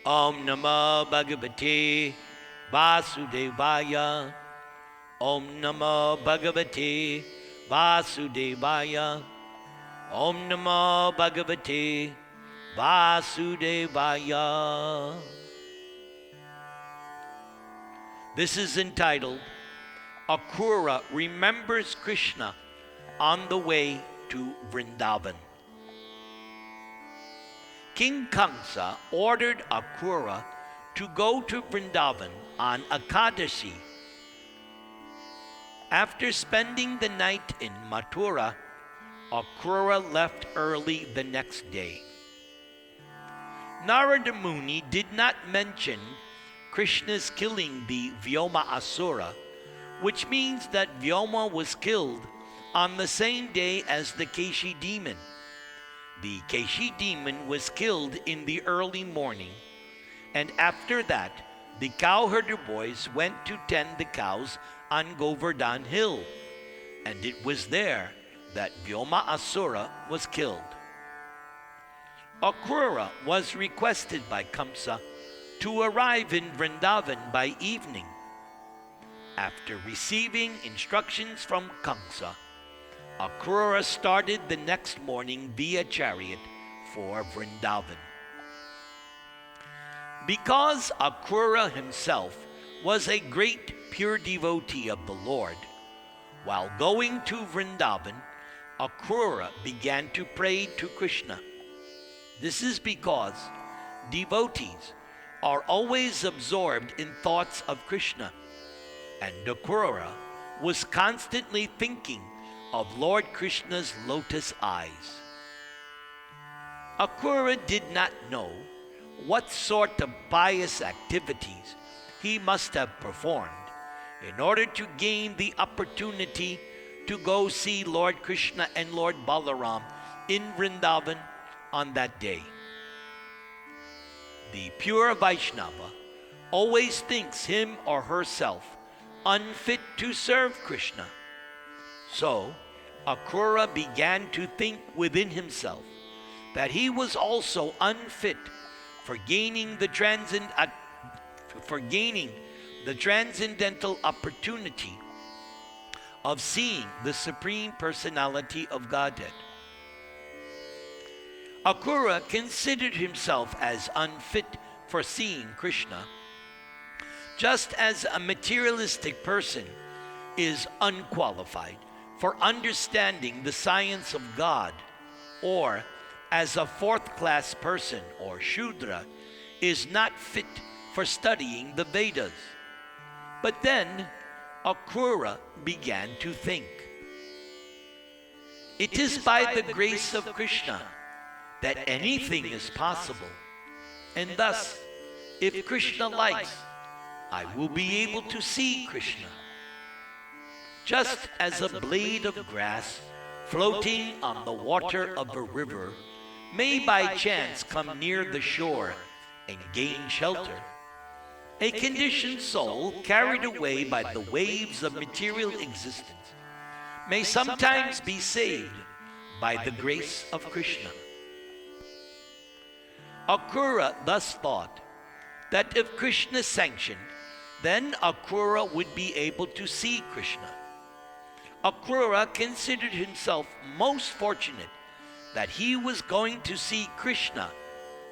Om Namo Bhagavate Vasudevaya. Om Namo Bhagavate Vasudevaya. Om Namo Bhagavate Vasudevaya. This is entitled Akrura Remembers Krishna on the Way to Vrindavan. King Kamsa ordered Akrura to go to Vrindavan on Ekadashi. After spending the night in Mathura, Akrura left early the next day. Narada Muni did not mention Krishna's killing the Vyoma Asura, which means that Vyoma was killed on the same day as the Keshi demon. The Keshi demon was killed in the early morning, and after that, the cowherder boys went to tend the cows on Govardhan Hill, and it was there that Vyoma Asura was killed. Akrura was requested by Kamsa to arrive in Vrindavan by evening. After receiving instructions from Kamsa, Akrura started the next morning via chariot for Vrindavan. Because Akrura himself was a great pure devotee of the Lord, while going to Vrindavan, Akrura began to pray to Krishna. This is because devotees are always absorbed in thoughts of Krishna, and Akrura was constantly thinking of Lord Krishna's lotus eyes. Akrura did not know what sort of pious activities he must have performed in order to gain the opportunity to go see Lord Krishna and Lord Balaram in Vrindavan on that day. The pure Vaishnava always thinks him or herself unfit to serve Krishna. So, Akrura began to think within himself that he was also unfit for gaining the transcendental opportunity of seeing the Supreme Personality of Godhead. Akrura considered himself as unfit for seeing Krishna, just as a materialistic person is unqualified for understanding the science of God, or as a fourth-class person or Shudra is not fit for studying the Vedas. But then Akrura began to think. It is by the grace of Krishna that anything is possible, and thus, if Krishna likes, I will be able to see Krishna. Just as a blade of grass floating on the water of a river may by chance come near the shore and gain shelter, a conditioned soul carried away by the waves of material existence may sometimes be saved by the grace of Krishna. Akrura thus thought that if Krishna sanctioned, then Akrura would be able to see Krishna. Akrura considered himself most fortunate that he was going to see Krishna,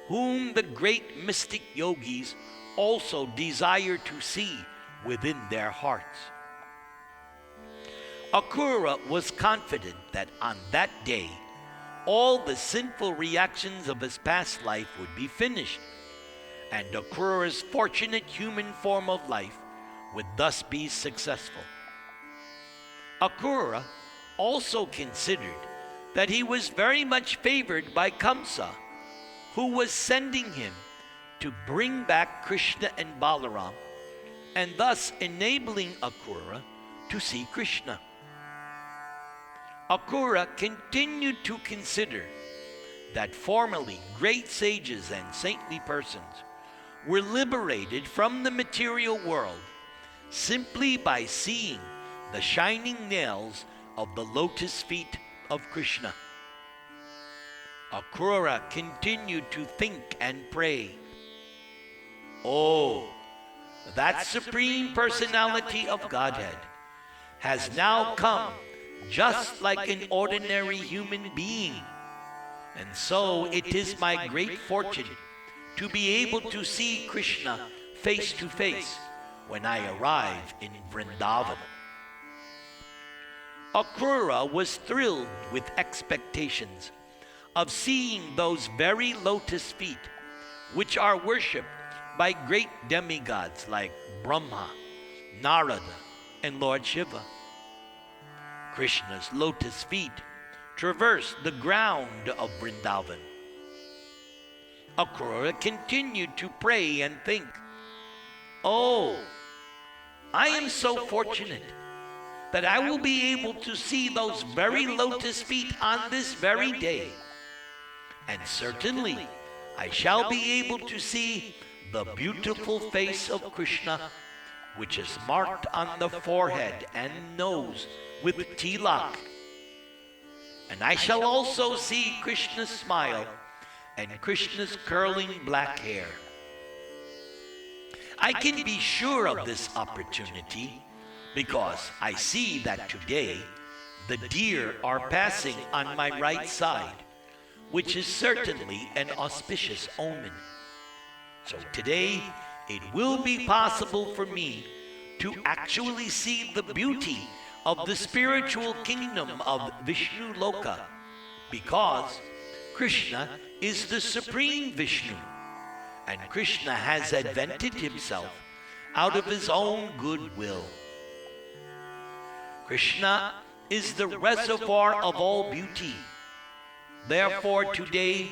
whom the great mystic yogis also desire to see within their hearts. Akrura was confident that on that day, all the sinful reactions of his past life would be finished, and Akrura's fortunate human form of life would thus be successful. Akrura also considered that he was very much favored by Kamsa, who was sending him to bring back Krishna and Balaram, and thus enabling Akrura to see Krishna. Akrura continued to consider that formerly great sages and saintly persons were liberated from the material world simply by seeing the shining nails of the lotus feet of Krishna. Akrura continued to think and pray. Oh, that Supreme Personality of Godhead has now come just like an ordinary human being. And so it is my great fortune to be able to see Krishna face to face when I arrive in Vrindavan. Akrura was thrilled with expectations of seeing those very lotus feet which are worshipped by great demigods like Brahma, Narada, and Lord Shiva. Krishna's lotus feet traversed the ground of Vrindavan. Akrura continued to pray and think, "Oh, I am so fortunate that I will be able to see those very lotus feet on this very day. And certainly I shall be able to see the beautiful face of Krishna, which is marked on the forehead and nose with tilak. And I shall also see Krishna's smile and Krishna's curling black hair. I can be sure of this opportunity because I see that today the deer are passing on my right side, which is certainly an auspicious omen. So today it will be possible for me to actually see the beauty of the spiritual kingdom of Vishnu Loka, because Krishna is the supreme Vishnu, and Krishna has advented himself out of his own goodwill. Krishna is the reservoir of all beauty. Therefore today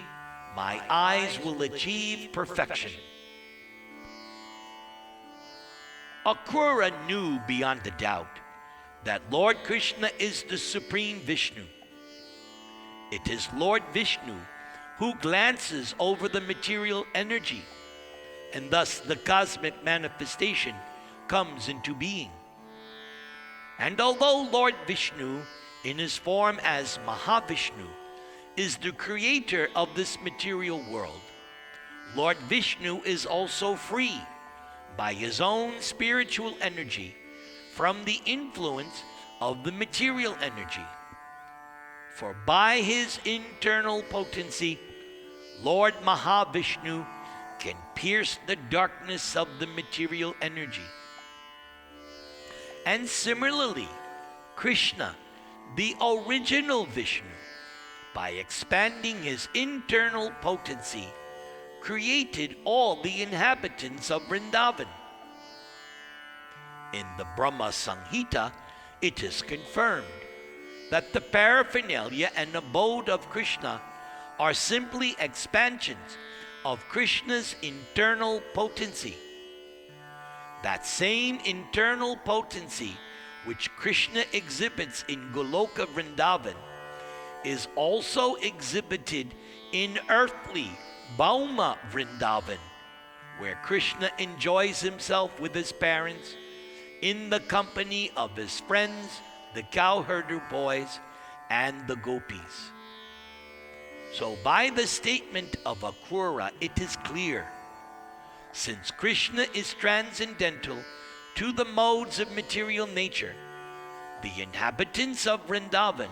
my eyes will achieve perfection." Akrura knew beyond a doubt that Lord Krishna is the supreme Vishnu. It is Lord Vishnu who glances over the material energy, and thus the cosmic manifestation comes into being. And although Lord Vishnu, in his form as Mahavishnu, is the creator of this material world, Lord Vishnu is also free by his own spiritual energy from the influence of the material energy. For by his internal potency, Lord Mahavishnu can pierce the darkness of the material energy. And similarly, Krishna, the original Vishnu, by expanding his internal potency, created all the inhabitants of Vrindavan. In the Brahma Samhita, it is confirmed that the paraphernalia and abode of Krishna are simply expansions of Krishna's internal potency. That same internal potency which Krishna exhibits in Goloka Vrindavan is also exhibited in earthly Bhauma Vrindavan, where Krishna enjoys himself with his parents in the company of his friends, the cowherder boys, and the gopis. So by the statement of Akrura, it is clear, since Krishna is transcendental to the modes of material nature, the inhabitants of Vrindavan,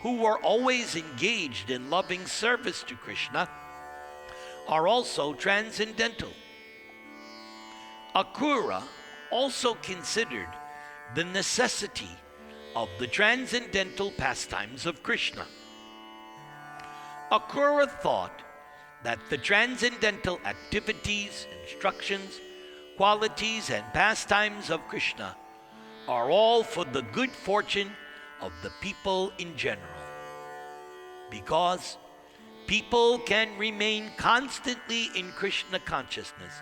who are always engaged in loving service to Krishna, are also transcendental. Akrura also considered the necessity of the transcendental pastimes of Krishna. Akrura thought that the transcendental activities, instructions, qualities, and pastimes of Krishna are all for the good fortune of the people in general, because people can remain constantly in Krishna consciousness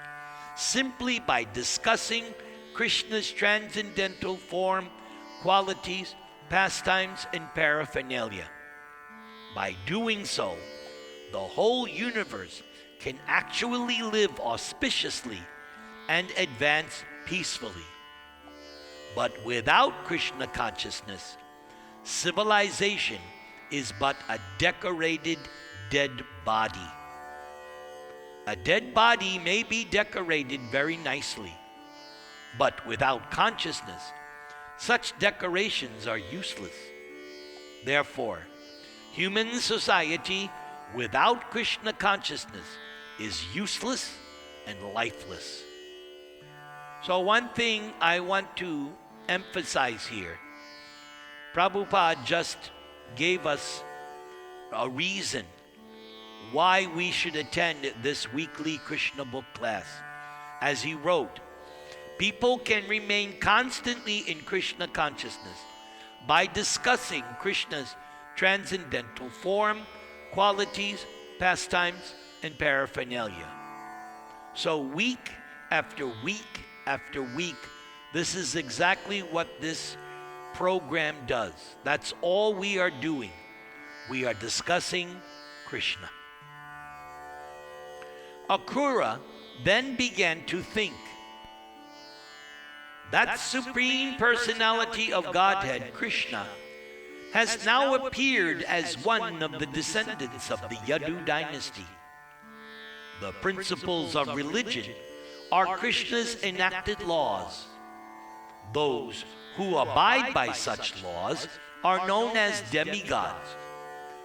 simply by discussing Krishna's transcendental form, qualities, pastimes, and paraphernalia. By doing so, the whole universe can actually live auspiciously and advance peacefully. But without Krishna consciousness, civilization is but a decorated dead body. A dead body may be decorated very nicely, but without consciousness, such decorations are useless. Therefore, human society without Krishna consciousness is useless and lifeless. So one thing I want to emphasize here, Prabhupada just gave us a reason why we should attend this weekly Krishna book class. As he wrote, people can remain constantly in Krishna consciousness by discussing Krishna's transcendental form, qualities, pastimes, and paraphernalia. So week after week after week, this is exactly what this program does. That's all we are doing. We are discussing Krishna. Akrura then began to think. That Supreme Personality of Godhead, Krishna, has now appeared as one of the descendants of the Yadu dynasty. The principles of religion are Krishna's enacted laws. Those who abide by such laws are known as demigods,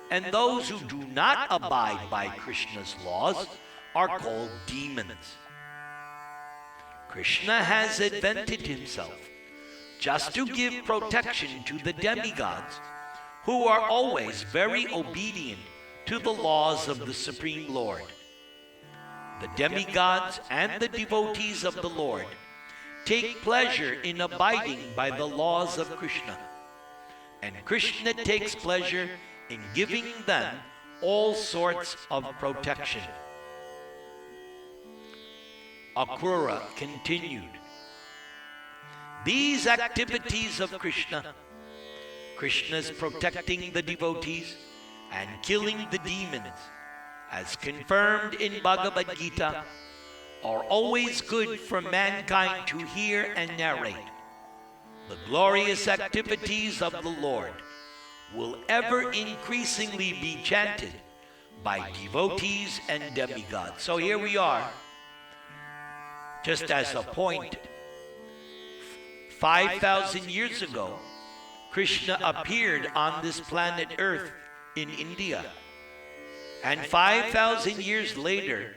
and those who do not abide by Krishna's laws are called demons. Krishna has invented himself just to give protection to the demigods, who are always very obedient to the laws of the Supreme Lord. The demigods and the devotees of the Lord take pleasure in abiding by the laws of Krishna, and Krishna takes pleasure in giving them all sorts of protection. Akrura continued. These activities of Krishna, Krishna's protecting the devotees and killing the demons, as confirmed in Bhagavad Gita, are always good for mankind to hear and narrate. The glorious activities of the Lord will ever increasingly be chanted by devotees and demigods. So here we are. Just as a point, 5,000 years ago, Krishna appeared on this planet Earth in India. And 5,000 years later,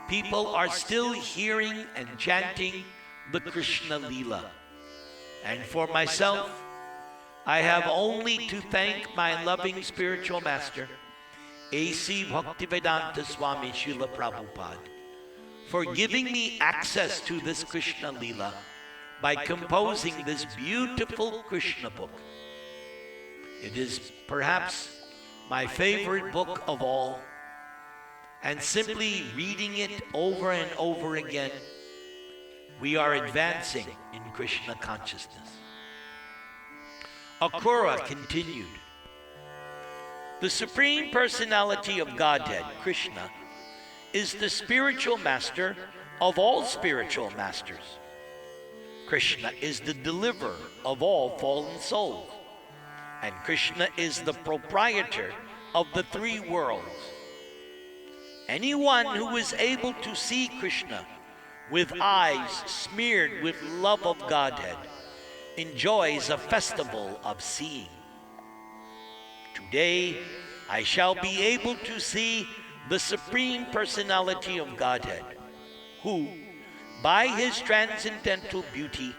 people are still hearing and chanting the Krishna lila. And for myself, I have only to thank my loving spiritual master, A.C. Bhaktivedanta Swami Srila Prabhupada, for giving me access to this Krishna lila by composing this beautiful Krishna book. It is perhaps my favorite book of all, and simply reading it over and over again, we are advancing in Krishna consciousness. Akrura continued. The Supreme Personality of Godhead, Krishna, is the spiritual master of all spiritual masters. Krishna is the deliverer of all fallen souls, and Krishna is the proprietor of the three worlds. Anyone who is able to see Krishna with eyes smeared with love of Godhead enjoys a festival of seeing. Today, I shall be able to see the Supreme Personality of Godhead, who, by his transcendental beauty,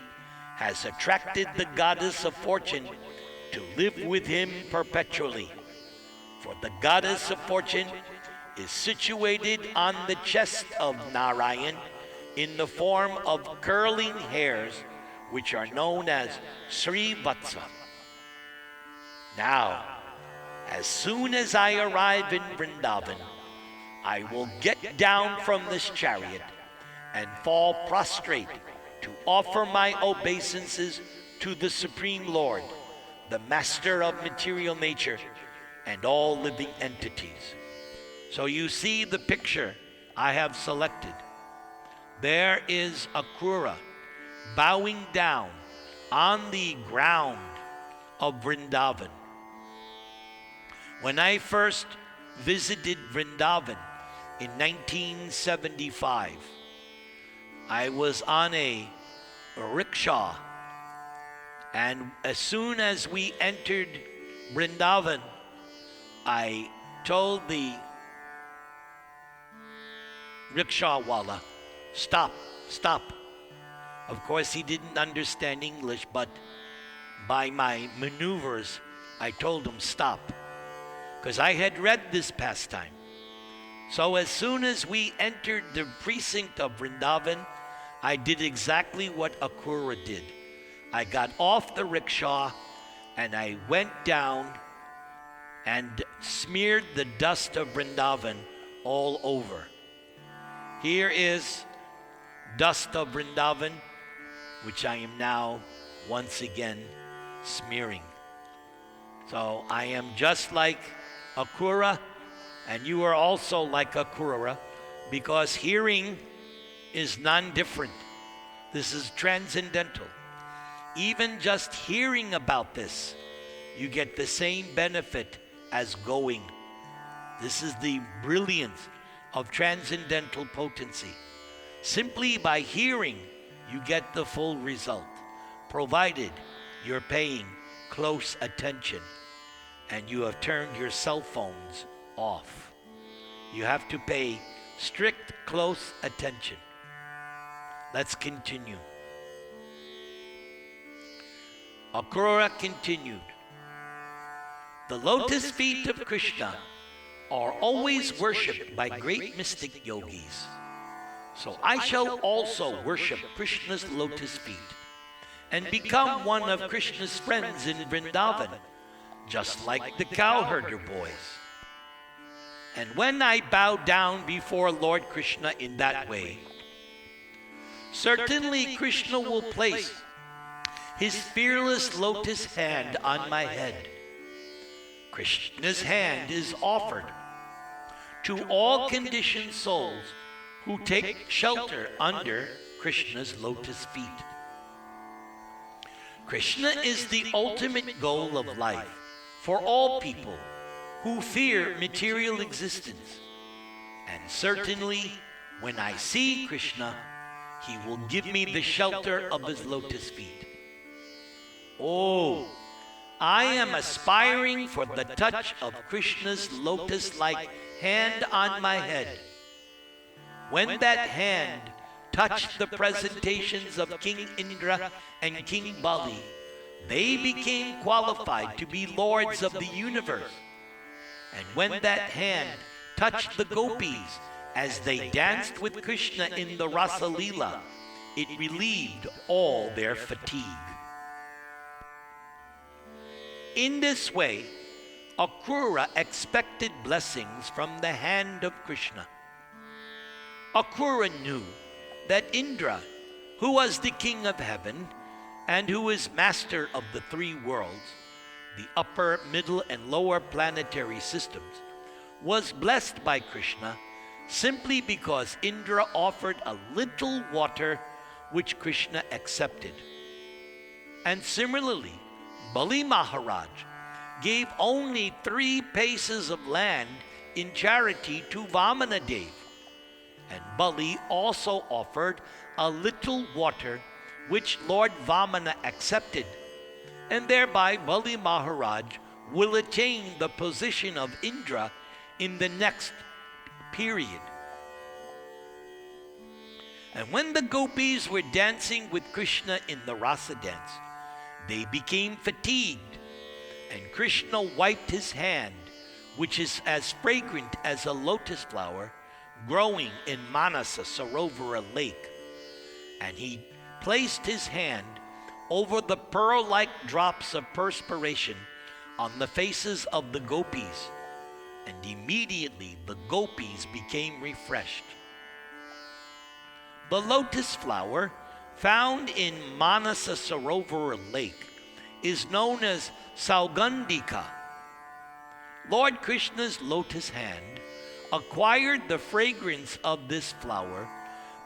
has attracted the goddess of fortune to live with him perpetually. For the goddess of fortune is situated on the chest of Narayan in the form of curling hairs, which are known as Sri Vatsa. Now, as soon as I arrive in Vrindavan, I will get down from this chariot and fall prostrate to offer my obeisances to the Supreme Lord, the Master of material nature and all living entities. So you see the picture I have selected. There is Akrura bowing down on the ground of Vrindavan. When I first visited Vrindavan in 1975. I was on a rickshaw, and as soon as we entered Vrindavan, I told the rickshawwala, stop, stop. Of course, he didn't understand English, but by my maneuvers, I told him stop, because I had read this pastime. So as soon as we entered the precinct of Vrindavan, I did exactly what Akrura did. I got off the rickshaw and I went down and smeared the dust of Vrindavan all over. Here is dust of Vrindavan, which I am now once again smearing. So I am just like Akrura, and you are also like Akrura, because hearing is non-different. This is transcendental. Even just hearing about this, you get the same benefit as going. This is the brilliance of transcendental potency. Simply by hearing, you get the full result, provided you're paying close attention and you have turned your cell phones off. You have to pay strict, close attention. Let's continue. Akrura continued. The lotus feet of Krishna are always worshipped by great mystic yogis. So I shall also worship Krishna's lotus feet and become one of Krishna's friends in Vrindavan, just like the cowherder boys. And when I bow down before Lord Krishna in that way, certainly Krishna will place his fearless lotus hand on my head. Krishna's hand is offered to all conditioned souls who take shelter under Krishna's lotus feet. Krishna is the ultimate goal of life for all people who fear material existence. And certainly, when I see Krishna, he will give me the shelter of his lotus feet. Oh, I am aspiring for the touch of Krishna's lotus-like hand on my head. When that hand touched the presentations of King Indra and King Bali, they became qualified to be lords of the universe. And when that hand touched the gopis as they danced with Krishna in the Rasa lila, it relieved all their fatigue. In this way, Akrura expected blessings from the hand of Krishna. Akrura knew that Indra, who was the king of heaven and who is master of the three worlds, the upper, middle, and lower planetary systems, was blessed by Krishna simply because Indra offered a little water which Krishna accepted. And similarly, Bali Maharaj gave only 3 paces of land in charity to Vamanadev. And Bali also offered a little water which Lord Vamana accepted. And thereby Bali Maharaj will attain the position of Indra in the next period. And when the gopis were dancing with Krishna in the rasa dance, they became fatigued, and Krishna wiped his hand, which is as fragrant as a lotus flower growing in Manasa Sarovara lake. And he placed his hand over the pearl-like drops of perspiration on the faces of the gopis, and immediately the gopis became refreshed. The lotus flower found in Manasa Sarovara lake is known as Saugandhika. Lord Krishna's lotus hand acquired the fragrance of this flower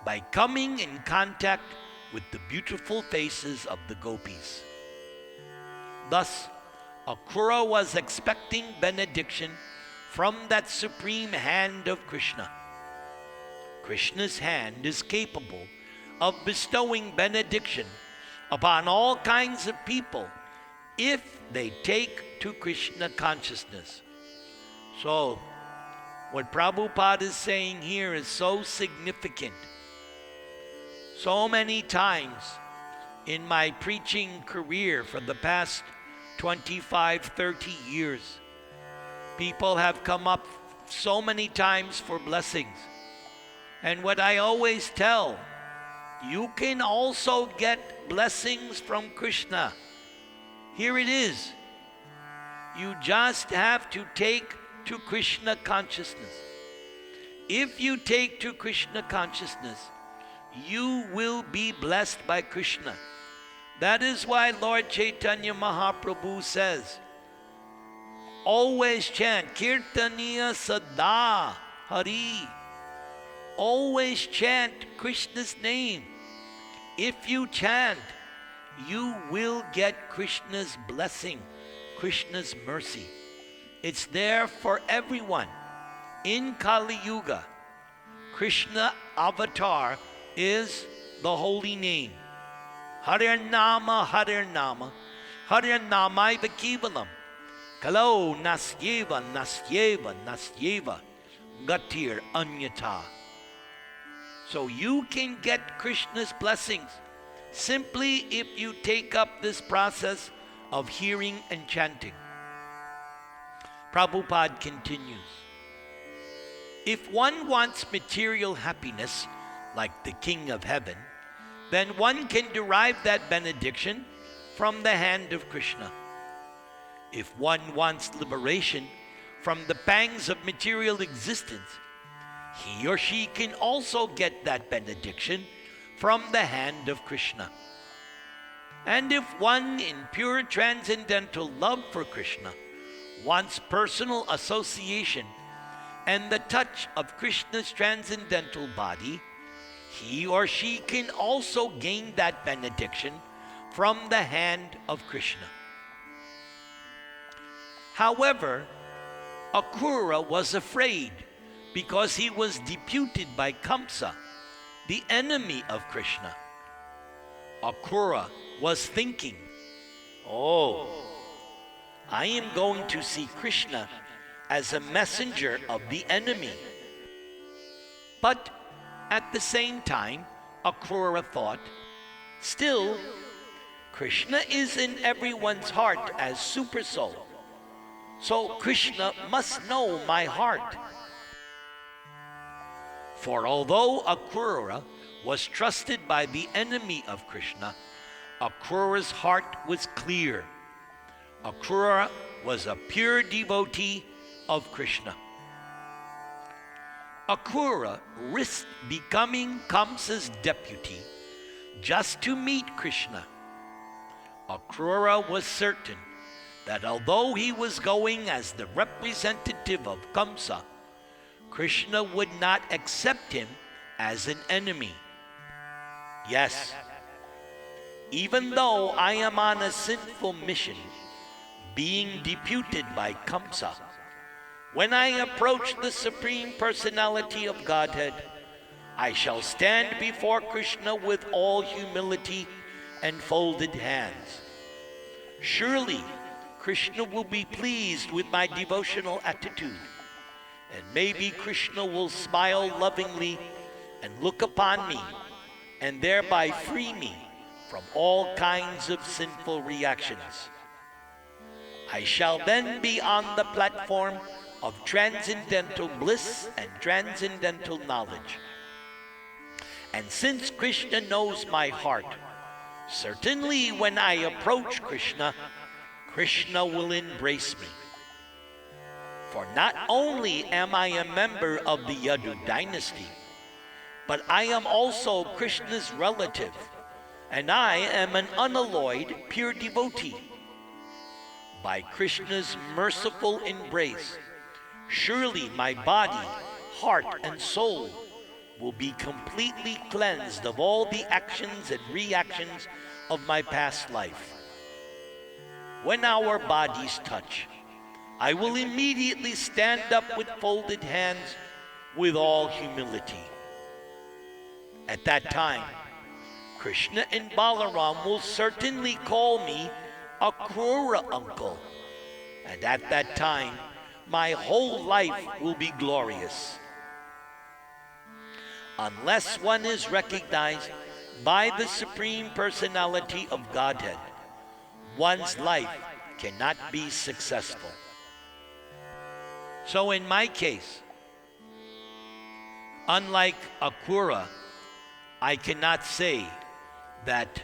by coming in contact with the beautiful faces of the gopis. Thus, Akrura was expecting benediction from that supreme hand of Krishna, Krishna's hand is capable of bestowing benediction upon all kinds of people if they take to Krishna consciousness. So, what Prabhupada is saying here is so significant. So many times in my preaching career for the past 25, 30 years, people have come up so many times for blessings. And what I always tell, you can also get blessings from Krishna. Here it is. You just have to take to Krishna consciousness. If you take to Krishna consciousness, you will be blessed by Krishna. That is why Lord Chaitanya Mahaprabhu says, always chant Kirtaniya Sada Hari. Always chant Krishna's name. If you chant, you will get Krishna's blessing, Krishna's mercy. It's there for everyone. In Kali Yuga, Krishna avatar is the holy name. Harir Nama, Harir Nama, Harir Namaiva Kevalam. Kalo Nasyeva, Nasyeva, Nasyeva, Gatir Anyata. So you can get Krishna's blessings simply if you take up this process of hearing and chanting. Prabhupada continues, if one wants material happiness, like the King of Heaven, then one can derive that benediction from the hand of Krishna. If one wants liberation from the pangs of material existence, he or she can also get that benediction from the hand of Krishna. And if one, in pure transcendental love for Krishna, wants personal association and the touch of Krishna's transcendental body, he or she can also gain that benediction from the hand of Krishna. However, Akrura was afraid because he was deputed by Kamsa, the enemy of Krishna. Akrura was thinking, oh, I am going to see Krishna as a messenger of the enemy. But at the same time, Akrura thought, still, Krishna is in everyone's heart as Supersoul. So Krishna must know my heart. For although Akrura was trusted by the enemy of Krishna, Akrura's heart was clear. Akrura was a pure devotee of Krishna. Akrura risked becoming Kamsa's deputy just to meet Krishna. Akrura was certain that although he was going as the representative of Kamsa, Krishna would not accept him as an enemy. Yes, even though I am on a sinful mission, being deputed by Kamsa, when I approach the Supreme Personality of Godhead, I shall stand before Krishna with all humility and folded hands. Surely, Krishna will be pleased with my devotional attitude, and maybe Krishna will smile lovingly and look upon me, and thereby free me from all kinds of sinful reactions. I shall then be on the platform of transcendental bliss and transcendental knowledge. And since Krishna knows my heart, certainly when I approach Krishna, Krishna will embrace me. For not only am I a member of the Yadu dynasty, but I am also Krishna's relative, and I am an unalloyed pure devotee. By Krishna's merciful embrace, surely my body, heart, and soul will be completely cleansed of all the actions and reactions of my past life. When our bodies touch, I will immediately stand up with folded hands with all humility. At that time, Krishna and Balaram will certainly call me a Krura uncle. And at that time, my whole life will be glorious. Unless one is recognized by the Supreme Personality of Godhead, one's life cannot be successful. So in my case, unlike Akrura, I cannot say that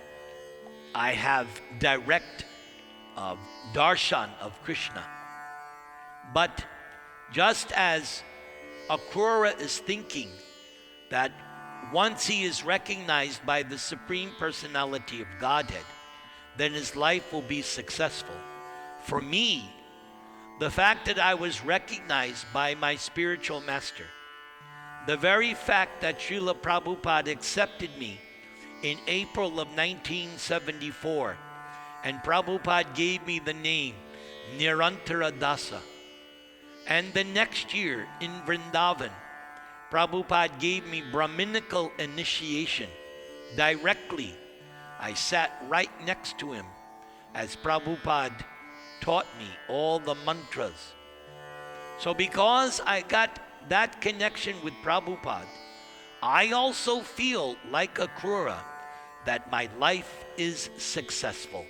I have direct darshan of Krishna. But just as Akrura is thinking that once he is recognized by the Supreme Personality of Godhead, then his life will be successful. For me, the fact that I was recognized by my spiritual master, the very fact that Srila Prabhupada accepted me in April of 1974, and Prabhupada gave me the name Nirantara Dasa. And the next year in Vrindavan, Prabhupada gave me Brahminical initiation directly. I sat right next to him as Prabhupada taught me all the mantras. So because I got that connection with Prabhupada, I also feel like Akrura that my life is successful.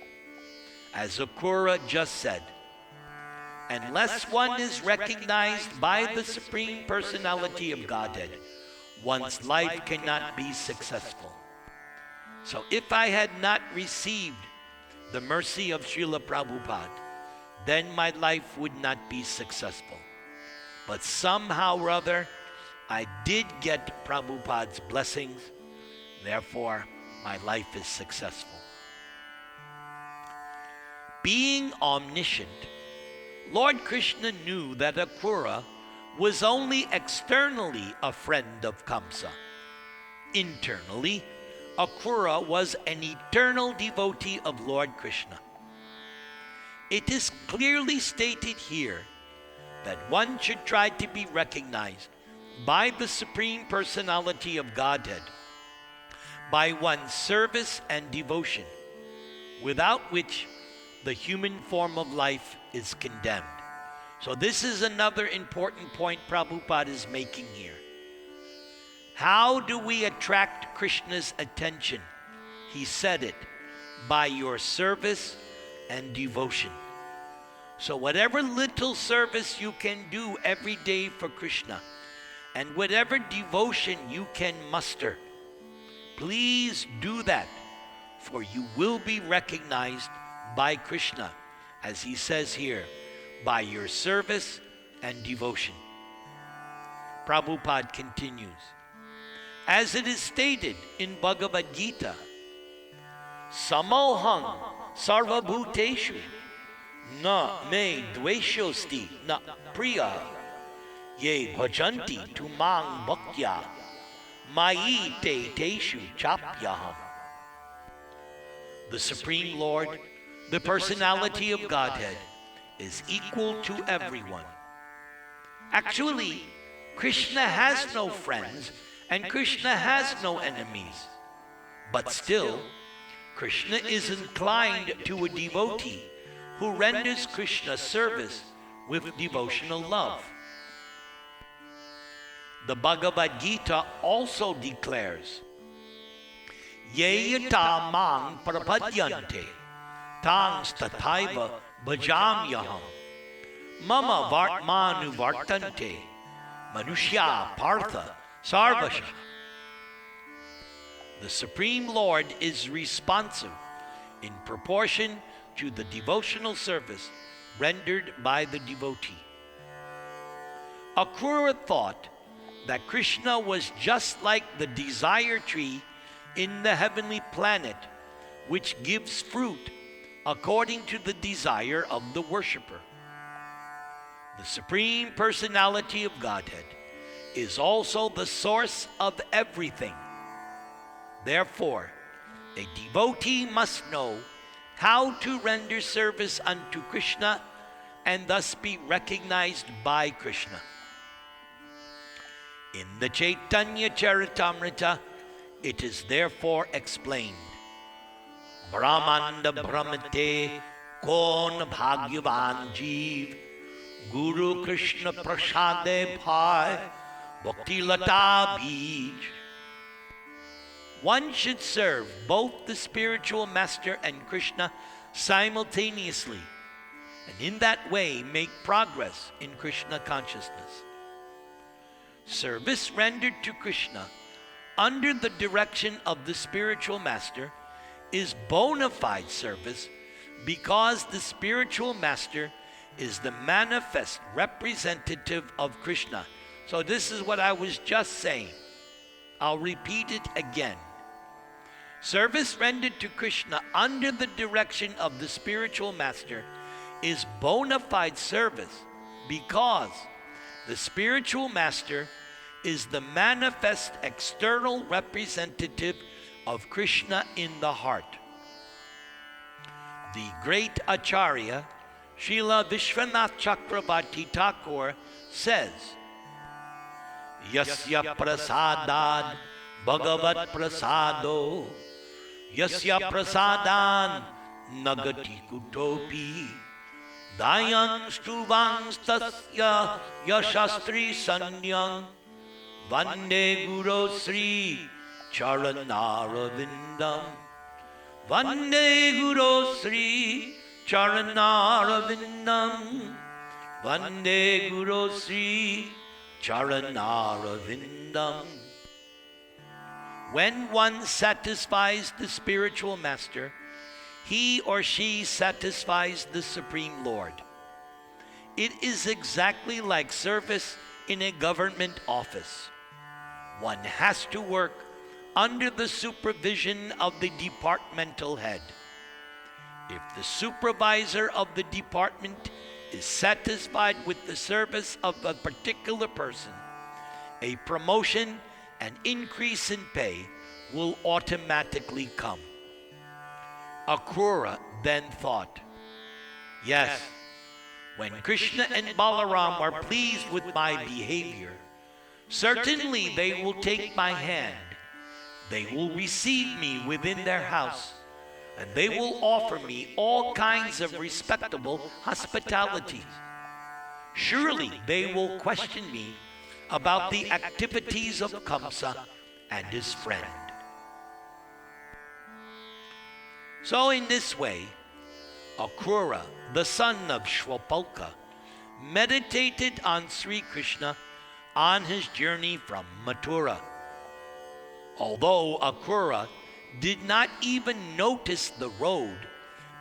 As Akrura just said, unless one is recognized by the Supreme Personality of Godhead, one's life cannot be successful. So if I had not received the mercy of Srila Prabhupada, then my life would not be successful. But somehow or other, I did get Prabhupada's blessings, therefore my life is successful. Being omniscient, Lord Krishna knew that Akrura was only externally a friend of Kamsa. Internally, Akrura was an eternal devotee of Lord Krishna. It is clearly stated here that one should try to be recognized by the Supreme Personality of Godhead by one's service and devotion, without which the human form of life is condemned. So this is another important point Prabhupada is making here. How do we attract Krishna's attention? He said it, by your service and devotion. So whatever little service you can do every day for Krishna, and whatever devotion you can muster, please do that, for you will be recognized by Krishna, as he says here, by your service and devotion. Prabhupada continues, as it is stated in Bhagavad Gita, Samoham sarvabhuteshu na me dveshosti na priya ye bhajanti tu mang bhaktya mai te teshu chapyaham. The Supreme Lord, the personality of Godhead, is equal to everyone. Actually, Krishna has no friends and Krishna has no enemies. But still, Krishna is inclined to a devotee who renders Krishna service with devotional love. The Bhagavad Gita also declares, Ye yata mang prapadyante, tang stathaiva bhajamyaham, mama vartmanu vartante, manushya partha sarvasha. The Supreme Lord is responsive in proportion to the devotional service rendered by the devotee. Akrura thought that Krishna was just like the desire tree in the heavenly planet, which gives fruit according to the desire of the worshipper. The Supreme Personality of Godhead is also the source of everything. Therefore, a devotee must know how to render service unto Krishna and thus be recognized by Krishna. In the Chaitanya Charitamrita, It is therefore explained, Brahmanda Brahmate Kon Bhagyavan Jeev Guru Krishna Prasade Bhai Bhakti Lata Bij. One should serve both the spiritual master and Krishna simultaneously, and in that way make progress in Krishna consciousness. Service rendered to Krishna under the direction of the spiritual master is bona fide service because the spiritual master is the manifest representative of Krishna. So this is what I was just saying. I'll repeat it again. Service rendered to Krishna under the direction of the spiritual master is bona fide service because the spiritual master is the manifest external representative of Krishna in the heart. The great Acharya, Srila Vishwanath Chakravarti Thakur, says, Yasya prasadad bhagavat prasado Yasya prasadan nagati kutopi Dayan stuvans tasya yashastri sanyang Vande Guru Sri Charanaravindam Vande Guru Sri Charanaravindam Vande Guru Sri Charanaravindam. When one satisfies the spiritual master, he or she satisfies the Supreme Lord. It is exactly like service in a government office. One has to work under the supervision of the departmental head. If the supervisor of the department is satisfied with the service of a particular person, a promotion and increase in pay will automatically come. Akrura then thought, yes, when Krishna and Balaram are pleased with my behavior, certainly they will take my hand. They will receive me within their house, and they will offer me all kinds of respectable hospitalities. Surely they will question me about the activities of Kamsa and his friend. So in this way, Akrura, the son of Shwapalka, meditated on Sri Krishna on his journey from Mathura. Although Akrura did not even notice the road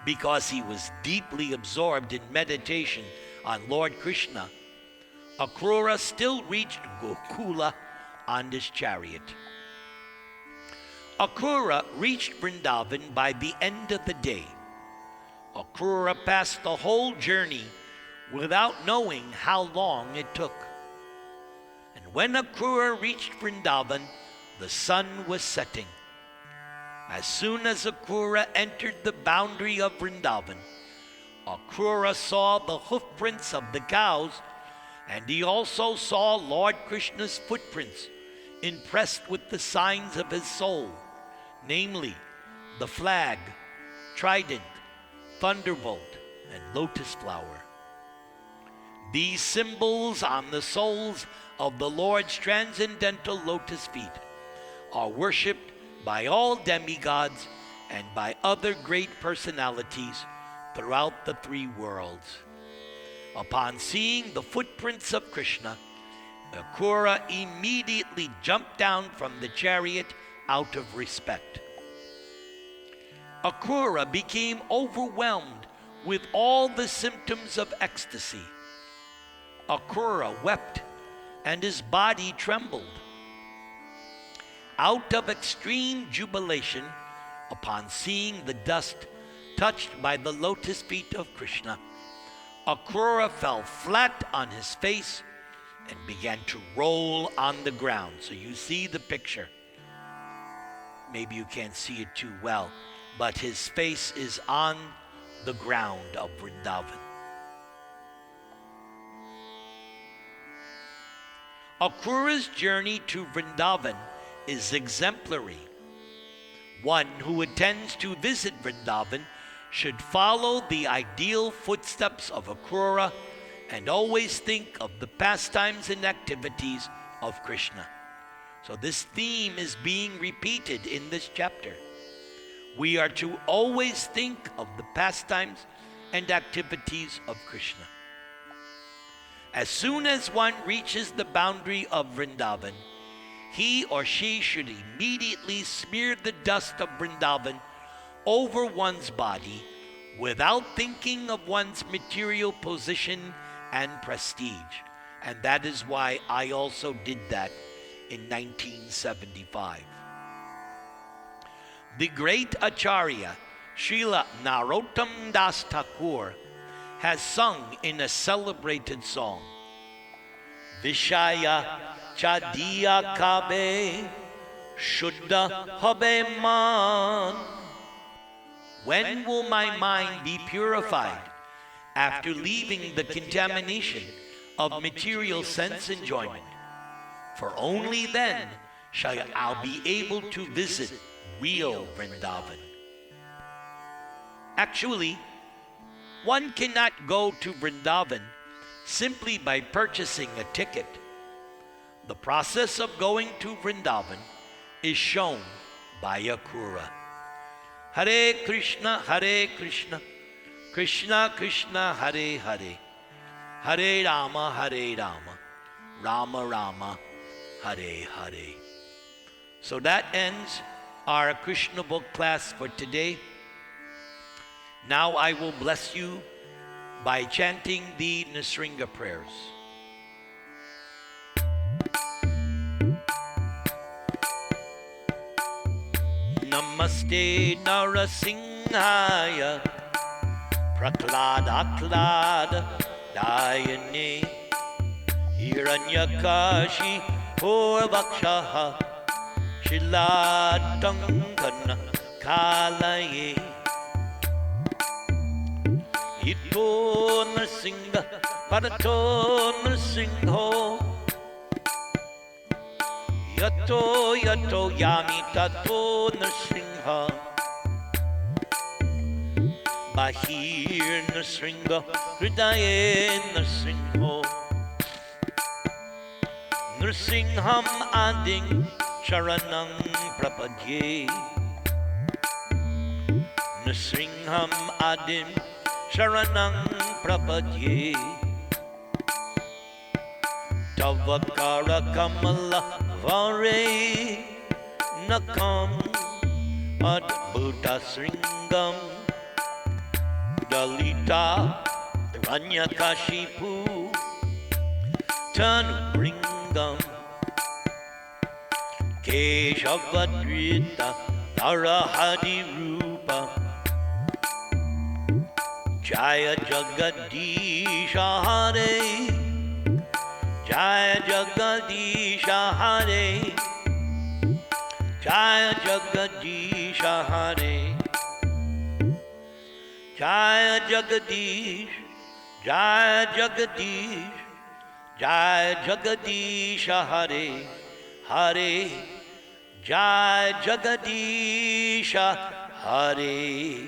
because he was deeply absorbed in meditation on Lord Krishna, Akrura still reached Gokula on his chariot. Akrura reached Vrindavan by the end of the day. Akrura passed the whole journey without knowing how long it took. And when Akrura reached Vrindavan, the sun was setting. As soon as Akrura entered the boundary of Vrindavan, Akrura saw the hoofprints of the cows, and he also saw Lord Krishna's footprints impressed with the signs of his soul, namely the flag, trident, thunderbolt, and lotus flower. These symbols on the soles of the Lord's transcendental lotus feet are worshipped by all demigods and by other great personalities throughout the three worlds. Upon seeing the footprints of Krishna, Akrura immediately jumped down from the chariot out of respect. Akrura became overwhelmed with all the symptoms of ecstasy. Akrura wept, and his body trembled. Out of extreme jubilation, upon seeing the dust touched by the lotus feet of Krishna, Akrura fell flat on his face and began to roll on the ground. So you see the picture. Maybe you can't see it too well, but his face is on the ground of Vrindavan. Akrura's journey to Vrindavan is exemplary One who intends to visit Vrindavan should follow the ideal footsteps of Akrura and always think of the pastimes and activities of Krishna. So this theme is being repeated in this chapter. We are to always think of the pastimes and activities of Krishna. As soon as one reaches the boundary of Vrindavan, he or she should immediately smear the dust of Vrindavan over one's body without thinking of one's material position and prestige. And that is why I also did that in 1975. The great Acharya, Srila Narottam Das Thakur, has sung in a celebrated song, Vishaya Chadiya Kabe Shuddha Habe Man. When will my mind be purified after leaving the contamination of material sense enjoyment? For only then shall I be able to visit real Vrindavan. Actually, one cannot go to Vrindavan simply by purchasing a ticket. The process of going to Vrindavan is shown by Akrura. Hare Krishna, Krishna Krishna, Hare Hare, Hare Rama, Rama Rama, Hare Hare. So that ends our Krishna book class for today. Now I will bless you by chanting the Nisringa prayers. Namaste Narasimhaya Prahladaklada Dayane Hiranyakashi Purvakshaha Shilatankana Kalaye Ito Nrsimha Parato Nrsimho Yato Yato Yami Tato Nrsimha Bahir Nrsimha Hridaye Nrsimho Nrsimham Ading Sharanam Prapadye Nrsimham Adim Sharanam Prapadye Tavakara Kamala Vare Nakam Adbhuta Sringam Dalita Ranyakashipu Tanubringam Keshavadrita Narahadi Rupa Jaya Jagadisha Hare Jaya Jagadisha Hare Jaya Jagadisha Hare Jaya Jagadish Jaya Jagadish Jaya Jagadisha Hare Hare Jaya Jagadisha Hare.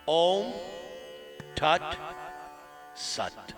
Om Tat Sat.